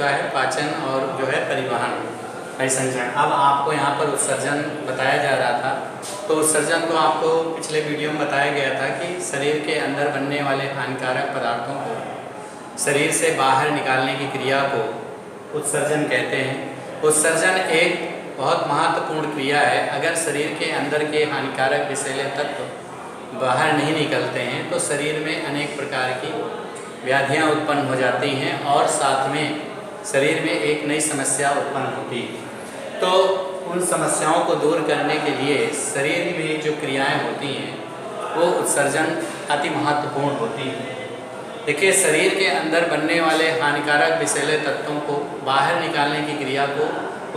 चुका है पाचन और जो है परिवहन परिसंचरण। अब आपको यहाँ पर उत्सर्जन बताया जा रहा था। तो उत्सर्जन तो आपको पिछले वीडियो में बताया गया था कि शरीर के अंदर बनने वाले हानिकारक पदार्थों को शरीर से बाहर निकालने की क्रिया को उत्सर्जन कहते हैं। उत्सर्जन एक बहुत महत्वपूर्ण क्रिया है। अगर शरीर के अंदर के हानिकारक विषैले तत्व बाहर नहीं निकलते हैं तो शरीर में अनेक प्रकार की व्याधियाँ उत्पन्न हो जाती हैं और साथ में शरीर में एक नई समस्या उत्पन्न होती है। तो उन समस्याओं को दूर करने के लिए शरीर में जो क्रियाएं होती हैं वो उत्सर्जन अति महत्वपूर्ण होती है। देखिए, शरीर के अंदर बनने वाले हानिकारक विषैले तत्वों को बाहर निकालने की क्रिया को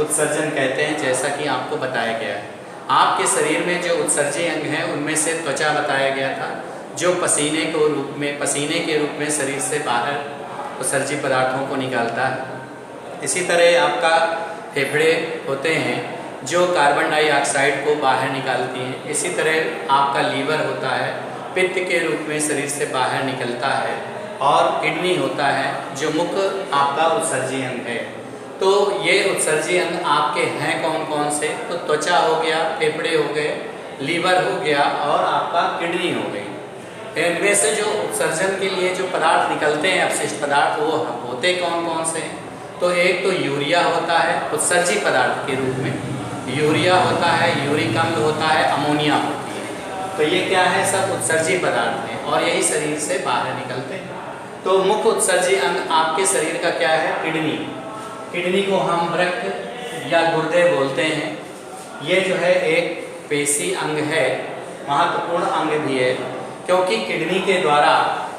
उत्सर्जन कहते हैं, जैसा कि आपको बताया गया है। आपके शरीर में जो उत्सर्जी अंग हैं उनमें से त्वचा बताया गया था, जो पसीने के रूप में शरीर से बाहर उत्सर्जी पदार्थों को निकालता है। इसी तरह आपका फेफड़े होते हैं जो कार्बन डाइऑक्साइड को बाहर निकालती हैं। इसी तरह आपका लीवर होता है, पित्त के रूप में शरीर से बाहर निकलता है। और किडनी होता है जो मुख्य आपका उत्सर्जी अंग है। तो ये उत्सर्जी अंग आपके हैं कौन कौन से? तो त्वचा हो गया, फेफड़े हो गए, लीवर हो गया और आपका किडनी हो गई। इनमें से जो उत्सर्जन के लिए जो पदार्थ निकलते हैं, अपशिष्ट पदार्थ, वो होते कौन कौन से हैं? तो एक तो यूरिया होता है उत्सर्जी पदार्थ के रूप में, यूरिया होता है, यूरिक अम्ल होता है, अमोनिया होती है। तो ये क्या है? सब उत्सर्जी पदार्थ हैं और यही शरीर से बाहर निकलते हैं। तो मुख्य उत्सर्जी अंग आपके शरीर का क्या है? किडनी। किडनी को हम वृक्क या गुर्दे बोलते हैं। ये जो है एक पेशी अंग है, महत्वपूर्ण अंग भी है, क्योंकि किडनी के द्वारा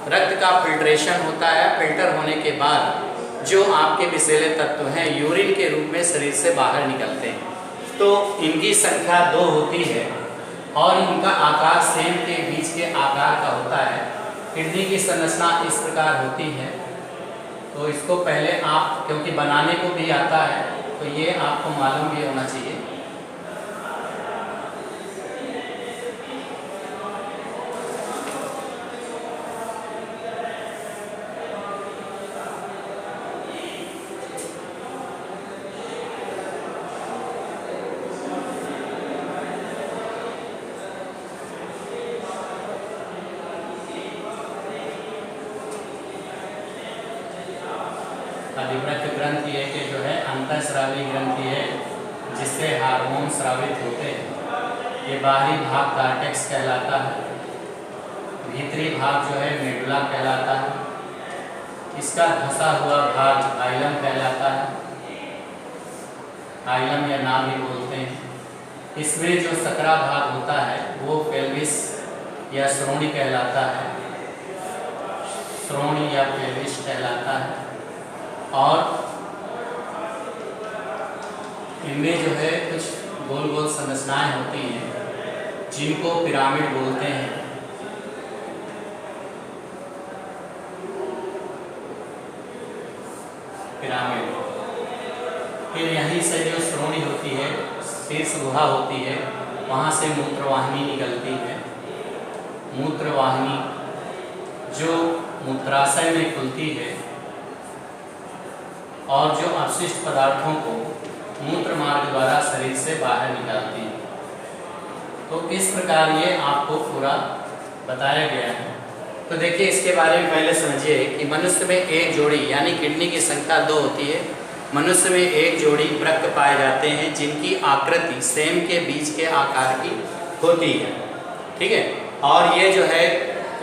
रक्त का फिल्ट्रेशन होता है। फिल्टर होने के बाद जो आपके विषैले तत्व हैं यूरिन के रूप में शरीर से बाहर निकलते हैं। तो इनकी संख्या 2 होती है और इनका आकार सेम के बीज के आकार का होता है। किडनी की संरचना इस प्रकार होती है। तो इसको पहले आप, क्योंकि बनाने को भी आता है तो ये आपको मालूम भी होना चाहिए। अधिवृक्क ग्रंथि एक जो है अंतःस्रावी ग्रंथि है जिससे हार्मोन स्रावित होते हैं। ये बाहरी भाग कार्टेक्स कहलाता है, भीतरी भाग जो है मेडुला कहलाता है, इसका धंसा हुआ भाग हाइलम कहलाता है, हाइलम या नाभि बोलते हैं। इसमें जो सकरा भाग होता है वो पेल्विस या श्रोणि कहलाता है, श्रोणि या पेल्विस कहलाता है। और इनमें जो है कुछ गोल गोल संरचनाएं होती हैं जिनको पिरामिड बोलते हैं। पिरामिड। फिर यहीं से जो श्रोणि होती है, शीर्ष गुहा होती है, वहाँ से मूत्रवाहिनी निकलती है। मूत्रवाहिनी जो मूत्राशय में खुलती है और जो अपशिष्ट पदार्थों को मूत्र मार्ग द्वारा शरीर से बाहर निकालती है। तो इस प्रकार ये आपको पूरा बताया गया है। तो देखिए, इसके बारे में पहले समझिए कि मनुष्य में एक जोड़ी यानी किडनी की संख्या 2 होती है। मनुष्य में एक जोड़ी वृक्क पाए जाते हैं जिनकी आकृति सेम के बीज के आकार की होती है। ठीक है। और ये जो है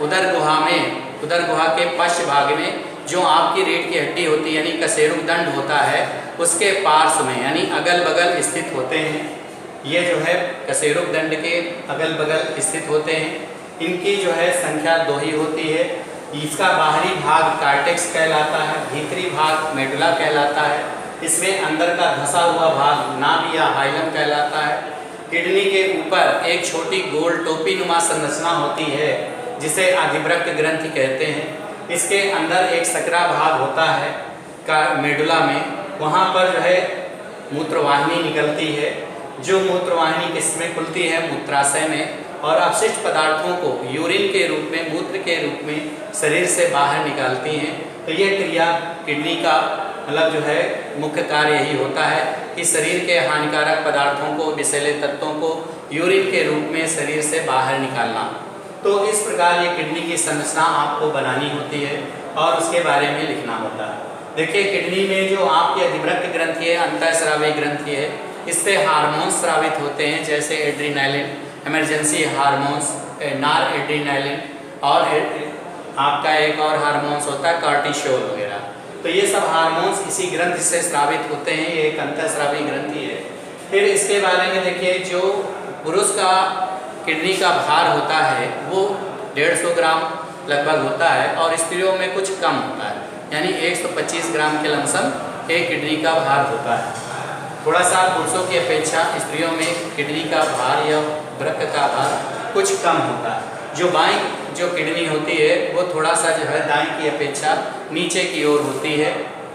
उदर गुहा के पश्च भाग में जो आपकी रीढ़ की हड्डी होती है यानी कशेरुक दंड होता है, उसके पार्श्व में यानी अगल बगल स्थित होते हैं। ये जो है कशेरुक दंड के अगल बगल स्थित होते हैं। इनकी जो है संख्या 2 ही होती है। इसका बाहरी भाग कार्टेक्स कहलाता है, भीतरी भाग मेडुला कहलाता है। इसमें अंदर का धंसा हुआ भाग नाभि या हाइलम कहलाता है। किडनी के ऊपर एक छोटी गोल टोपी नुमा संरचना होती है जिसे अधिवृक्क ग्रंथि कहते हैं। इसके अंदर एक सकरा भाग होता है का मेडुला में, वहाँ पर जो है मूत्रवाहिनी निकलती है। जो मूत्रवाहिनी किसमें खुलती है? मूत्राशय में, और अपशिष्ट पदार्थों को यूरिन के रूप में, मूत्र के रूप में शरीर से बाहर निकालती हैं। तो ये क्रिया किडनी का मतलब जो है मुख्य कार्य यही होता है कि शरीर के हानिकारक पदार्थों को, विषैले तत्वों को यूरिन के रूप में शरीर से बाहर निकालना। तो इस प्रकार ये किडनी की संरचना आपको बनानी होती है और उसके बारे में लिखना होता है। देखिए किडनी में जो आपकी अधिवृक्क ग्रंथि है, अंतःस्रावी ग्रंथि है, इससे हार्मोन्स स्रावित होते हैं जैसे adrenaline, emergency hormones, nor adrenaline, और आपका एक और हार्मोन्स होता है कॉर्टिसोल वगैरह। तो ये सब हार्मोन्स इसी ग्रंथि से स्रावित होते हैं। ये एक अंतःस्रावी ग्रंथि है। फिर इसके बारे में देखिए, जो पुरुष का किडनी का भार होता है वो 150 ग्राम लगभग होता है और स्त्रियों में कुछ कम होता है, यानी 125 ग्राम के लमसम एक किडनी का भार होता है। थोड़ा सा पुरुषों की अपेक्षा स्त्रियों में किडनी का भार या वृक्क का भार कुछ कम होता है। जो बाईं जो किडनी होती है वो थोड़ा सा जो है दाईं की अपेक्षा नीचे की ओर होती है,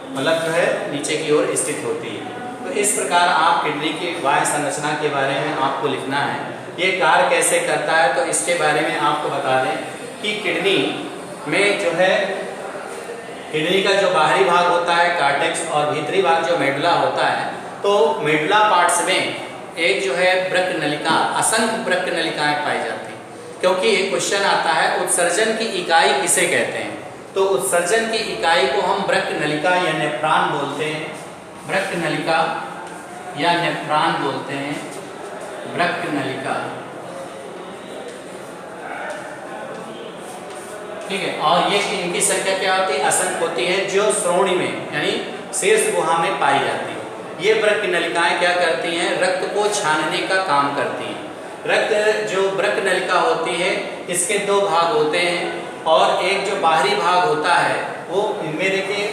मतलब जो है नीचे की ओर स्थित होती है। तो इस प्रकार आप किडनी की बाह्य संरचना के बारे में आपको लिखना है। ये कार्य कैसे करता है तो इसके बारे में आपको बता दें कि किडनी में जो है, किडनी का जो बाहरी भाग होता है कार्टेक्स और भीतरी भाग जो मेडुला होता है, तो मेडुला पार्ट्स में एक जो है वृक्क नलिका, असंख्य वृक्क नलिकाएं पाई जाती हैं। क्योंकि एक क्वेश्चन आता है उत्सर्जन की इकाई किसे कहते हैं, तो उत्सर्जन की इकाई को हम वृक्क नलिका या नेफ्रॉन बोलते हैं। वृक्क नलिका या नेफ्रॉन बोलते हैं, वृक्क नलिका, ठीक है। और ये इनकी संख्या क्या होती है, असंख्य होती है, जो श्रोणि में यानी शीर्ष गुहा में पाई जाती है। ये वृक्क नलिकाएं क्या करती हैं, रक्त को छानने का काम करती हैं। रक्त जो वृक्क नलिका होती है इसके दो भाग होते हैं और एक जो बाहरी भाग होता है वो इनमें देखिए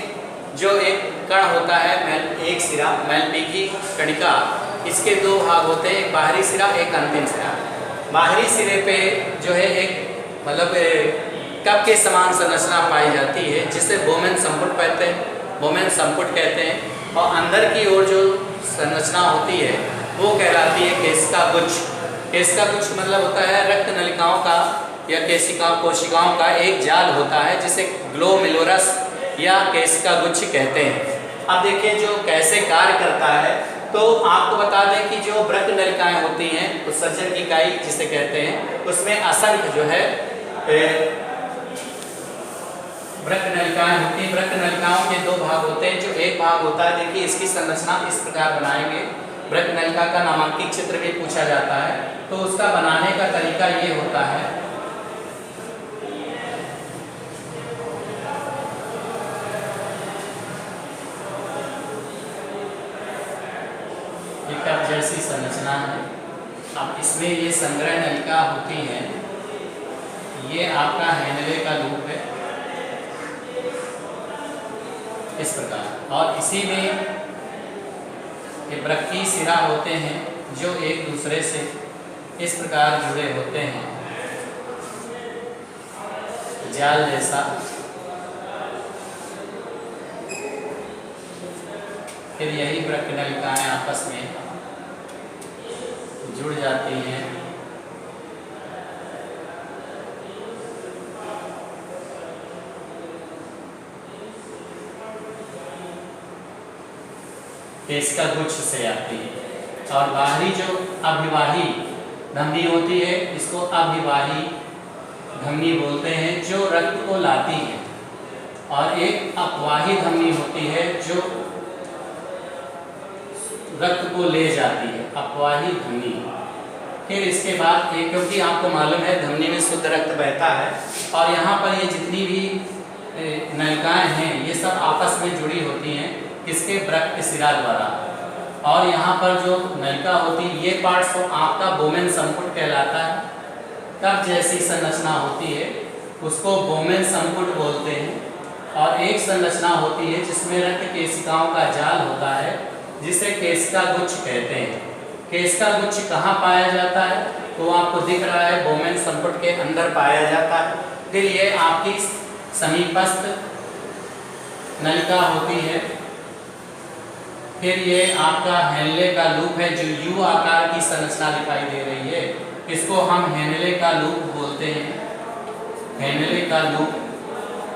जो एक कण होता है एक सिरा मैलपीकी कणिका, इसके दो भाग होते हैं, एक बाहरी सिरा एक अंतिम सिरा। बाहरी सिरे पे जो है एक मतलब कप के समान संरचना पाई जाती है जिसे बोमेन संपुट कहते हैं, बोमेन संपुट कहते हैं। और अंदर की ओर जो संरचना होती है वो कहलाती है केशिका गुच्छ। केशिका गुच्छ मतलब होता है रक्त नलिकाओं का या कोशिकाओं का एक जाल होता है जिसे ग्लोमेरुलस या केशिका गुच्छ कहते हैं। अब देखिए जो कैसे कार्य करता है, तो आपको बता दें कि जो वृक्क नलिकाएं होती हैं, उत्सर्जन की इकाई जिसे कहते हैं, उसमें असंख्य जो है वृक्क नलिकाएं होती हैं। वृक्क नलिकाओं के दो भाग होते हैं। जो एक भाग होता है, देखिए इसकी संरचना इस प्रकार बनाएंगे। वृक्क नलिका का नामांकित चित्र भी पूछा जाता है, तो उसका बनाने का तरीका ये होता है। एक कप जैसी संरचना है। अब इसमें ये संग्रह नलिका होती है, ये आपका हैनले का लूप है इस प्रकार, और इसी में ये वृक्कीय सिरा होते हैं जो एक दूसरे से इस प्रकार जुड़े होते हैं, जाल जैसा। फिर यही वृक्क नलिकाएं आपस में जुड़ जाती हैं। केशिका गुच्छ से आती है। और बाहरी जो अभिवाही धमनी होती है, इसको अभिवाही धमनी बोलते हैं, जो रक्त को लाती है। और एक अपवाही धमनी होती है जो रक्त को ले जाती है, अपवाही धमनी। फिर इसके बाद एक, क्योंकि आपको मालूम है धमनी में शुद्ध रक्त बहता है और यहाँ पर ये जितनी भी नलिकाएं हैं ये सब आपस में जुड़ी होती हैं किसके, वृक्क सिरा द्वारा। और यहाँ पर जो नलिका होती है ये पार्ट्स तो आपका बोमेन संपुट कहलाता है। कप जैसी संरचना होती है उसको बोमेन संपुट बोलते हैं। और एक संरचना होती है जिसमें रक्त केशिकाओं का जाल होता है जिसे केशिका गुच्छ कहते हैं। केशिका गुच्छ कहाँ पाया जाता है, तो आपको दिख रहा है बोमेन संपुट के अंदर पाया जाता है। फिर ये आपकी समीपस्थ नलिका होती है। फिर ये आपका हैनले का लूप है जो यू आकार की संरचना दिखाई दे रही है, इसको हम हैनले का लूप बोलते हैं, हैनले का लूप।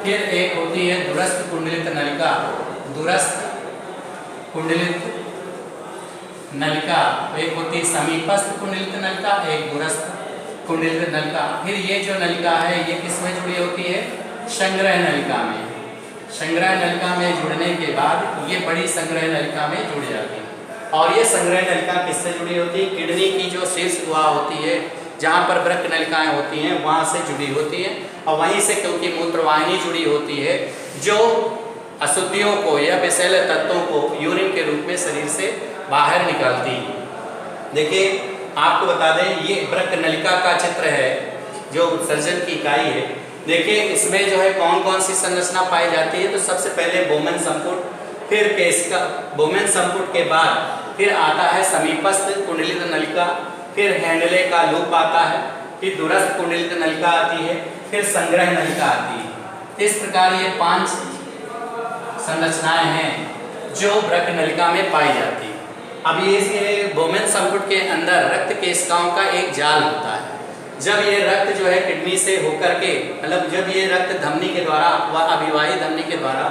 फिर एक होती है दूरस्थ कुंडलित नलिका, दूरस्थ कुंडलित नलिका, एक होती है समीपस्थ कुंडलित नलिका, एक दूरस्थ कुंडलित नलिका। फिर ये जो नलिका है ये किसमें जुड़ी होती है? संग्रह नलिका में। संग्रह नलिका में जुड़ने के बाद ये बड़ी संग्रह नलिका में जुड़ जाती है। और ये संग्रह नलिका किससे जुड़ी होती है? किडनी की जो शीर्ष गुहा होती है, जहाँ पर वृक्क नलिकाएं होती हैं, वहाँ से जुड़ी होती है। और वहीं से क्योंकि मूत्रवाहिनी जुड़ी होती है, जो अशुद्धियों को या विषैले तत्वों को यूरिन के रूप में शरीर से बाहर निकालती है। देखिए आपको बता दें, ये वृक्क नलिका का चित्र है जो उत्सर्जन की इकाई है। देखिए इसमें जो है कौन कौन सी संरचना पाई जाती है। तो सबसे पहले बोमेन संपुट, फिर केस का बोमेन संपुट के बाद फिर आता है समीपस्थ कुंडलित नलिका, फिर हैंडले का लूप आता है, फिर दूरस्थ कुंडलित नलिका आती है, फिर संग्रह नलिका आती है। इस प्रकार ये 5 संरचनाएं हैं जो वृक्क नलिका में पाई जाती है। अब ये बोमेन संपुट के अंदर रक्त केशिकाओं का एक जाल होता है। जब ये रक्त जो है किडनी से होकर के, मतलब जब ये रक्त धमनी के द्वारा व अभिवाही धमनी के द्वारा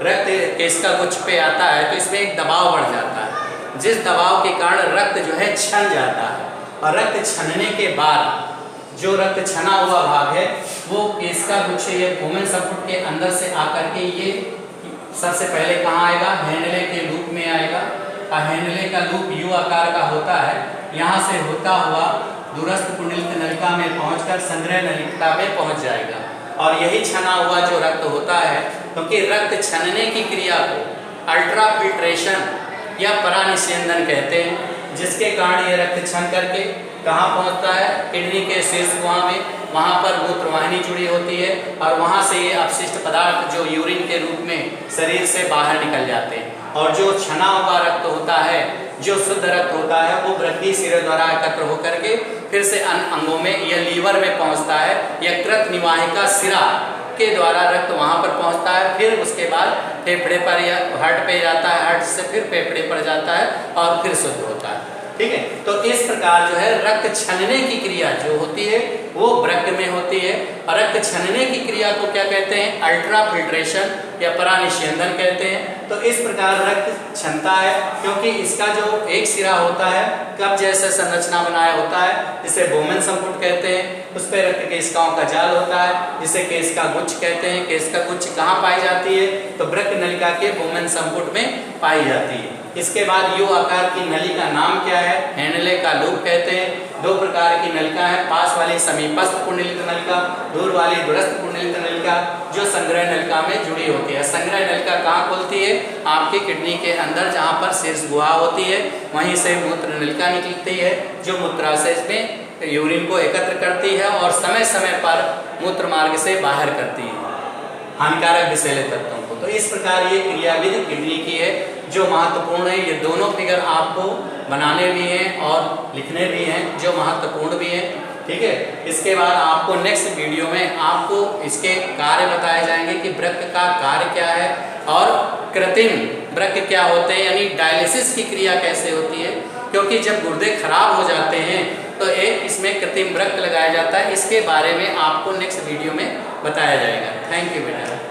रक्त केशिका गुच्छ पे आता है, तो इसमें एक दबाव बढ़ जाता है, जिस दबाव के कारण रक्त जो है छन जाता है। और रक्त छनने के बाद जो रक्त छना हुआ भाग है वो केशिका गुच्छ ये बोमेन संपुट के अंदर से आकर के ये सबसे पहले कहाँ आएगा? हैंडले के लूप में आएगा। और हैंडले का लूप यू आकार का होता है। यहाँ से होता हुआ दूरस्थ कुंडलित नलिका में पहुंचकर संग्रह नलिका में पहुंच जाएगा। और यही छना हुआ जो रक्त होता है, क्योंकि रक्त छनने की क्रिया को अल्ट्राफिल्ट्रेशन या परानिस्यंदन कहते हैं, जिसके कारण ये रक्त छन करके कहाँ पहुंचता है? किडनी के शीर्ष गुहा में। वहाँ पर मूत्रवाहिनी जुड़ी होती है और वहाँ से ये अपशिष्ट पदार्थ जो यूरिन के रूप में शरीर से बाहर निकल जाते हैं। और जो छना हुआ रक्त होता है, जो शुद्ध रक्त होता है, वो वृद्धि सिरे द्वारा एकत्र होकर के फिर से अन्य अंगों में या लीवर में पहुँचता है, या कृत निवाहिका सिरा के द्वारा रक्त वहाँ पर पहुँचता है। फिर उसके बाद फेफड़े पर या हार्ट पे जाता है, हार्ट से फिर फेफड़े पर जाता है और फिर शुद्ध होता है। ठीक है, तो इस प्रकार जो है रक्त छनने की क्रिया जो होती है वो वृक्क में होती है। और रक्त छनने की क्रिया को क्या कहते हैं? अल्ट्राफिल्ट्रेशन या परानिस्यंदन कहते हैं। तो इस प्रकार रक्त छनता है, क्योंकि इसका जो एक सिरा होता है कप जैसे संरचना बनाया होता है, जिसे बोमेन संपुट कहते हैं। उस पर रक्त केशिकाओं का जाल होता है, जिसे केशिका गुच्छ कहते हैं। केशिका गुच्छ कहाँ पाई जाती है? तो वृक्क नलिका के बोमेन संपुट में पाई जाती है। इसके बाद यू आकार की नली का नाम क्या है? हैंडले का लूप कहते हैं। 2 प्रकार की नलिका है, पास वाली समीपस्थ कुंडलित नलिका, दूर वाली दूरस्थ कुंडलित नलिका, जो संग्रह नलिका में जुड़ी होती है। संग्रह नलिका कहाँ खुलती है? आपकी किडनी के अंदर, जहाँ पर शीर्ष गुहा होती है, वहीं से मूत्र नलिका निकलती है, जो मूत्राशय में यूरिन को एकत्र करती है और समय समय पर मूत्र मार्ग से बाहर करती है हानिकारक विषैले तत्वों को। तो इस प्रकार ये क्रियाविधि किडनी की है जो महत्वपूर्ण है। ये दोनों फिगर आपको बनाने भी हैं और लिखने भी हैं, जो महत्वपूर्ण भी हैं। ठीक है, इसके बाद आपको नेक्स्ट वीडियो में आपको इसके कार्य बताए जाएंगे कि वृक्क का कार्य क्या है और कृत्रिम वृक्क क्या होते हैं, यानी डायलिसिस की क्रिया कैसे होती है। क्योंकि जब गुर्दे खराब हो जाते हैं तो एक इसमें कृत्रिम वृक्क लगाया जाता है। इसके बारे में आपको नेक्स्ट वीडियो में बताया जाएगा। थैंक यू बेटा।